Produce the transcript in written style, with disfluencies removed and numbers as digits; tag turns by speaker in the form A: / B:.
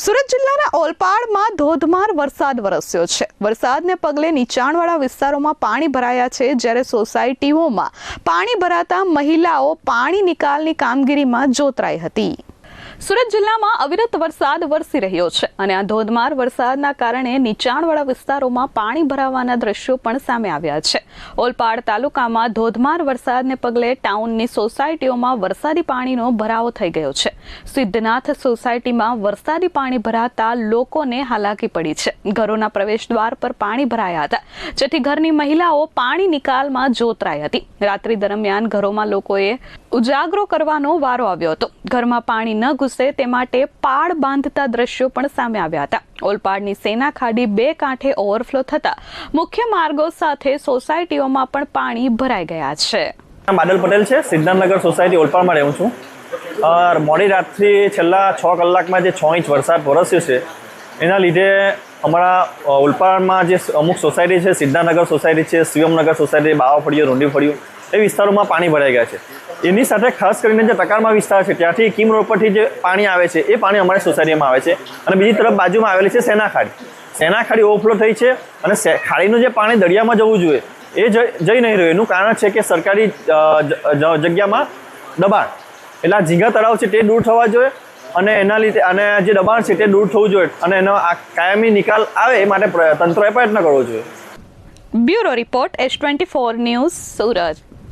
A: સુરત જિલ્લાના ઓલપાડમાં ધોધમાર વરસાદ વરસ્યો છે। વરસાદને પગલે નીચાણવાળા વિસ્તારોમાં પાણી ભરાયા છે, જ્યારે સોસાયટીઓમાં પાણી ભરાતા મહિલાઓ પાણી નિકાલની કામગીરીમાં જોતરાઈ હતી। સુરત જિલ્લામાં અવિરત વરસાદ વરસી રહ્યો છે અને આ ધોધમાર વરસાદના કારણે નીચાણવાળા વિસ્તારોમાં પાણી ભરાવાના દ્રશ્યો પણ સામે આવ્યા છે। ઓલપાડ તાલુકામાં ધોધમાર વરસાદને પગલે ટાઉનની સોસાયટીઓમાં વરસાદી પાણીનો ભરાવો થઈ ગયો છે। સિદ્ધનાથ સોસાયટીમાં વરસાદી પાણી ભરાતા લોકોને હાલાકી પડી છે। ઘરોના પ્રવેશદ્વાર પર પાણી ભરાયા હતા, જેથી ઘરની મહિલાઓ પાણી નિકાલમાં જોતરાઈ હતી। રાત્રિ દરમિયાન ઘરોમાં લોકોએ ઉજાગરો કરવાનો વારો આવ્યો હતો। ઘરમાં પાણી ન ઘૂસે તે માટે પાળ બાંધતા દ્રશ્યો પણ સામે આવ્યા હતા। ઓલપાડની સેના ખાડી બે કાંઠે ઓવરફ્લો થતા મુખ્ય માર્ગો સાથે સોસાયટીઓમાં પણ પાણી ભરાઈ ગયા છે।
B: બાદલ પટેલ છે, સિદ્ધાર્થનગર સોસાયટી ઓલપાડમાં રહું છું। મોડી રાતથી છેલ્લા 6 કલાકમાં જે 6 ઇંચ વરસાદ વરસ્યો છે, એના લીધે અમારા ઓલપાડમાં જે અમુક સોસાયટી છે, સિદ્ધાર્થનગર સોસાયટી છે, શિવમનગર સોસાયટી, બાવાફળિયો, રૂંડી ફળિયો, એ વિસ્તારોમાં પાણી ભરાઈ ગયા છે। એની સાથે ખાસ કરીને જે ટકારમાં વિસ્તાર છે, ત્યાંથી કિમ રોડ પરથી જે પાણી આવે છે, એ પાણી અમારી સોસાયટીમાં આવે છે। અને બીજી તરફ બાજુમાં આવેલી છે સેના ખાડી ઓવરફ્લો થઈ છે અને ખાડીનું જે પાણી દરિયામાં જવું જોઈએ એ જઈ નહીં રહ્યું। એનું કારણ છે કે સરકારી જગ્યામાં દબાણ, એટલે આ ઝીંગા તળાવ છે તે દૂર થવા જોઈએ અને એના લીધે અને જે દબાણ છે તે દૂર થવું જોઈએ અને એનો આ કાયમી નિકાલ આવે એ માટે તંત્રએ પ્રયત્ન કરવો જોઈએ।
A: Bureau report S24 news, Surat.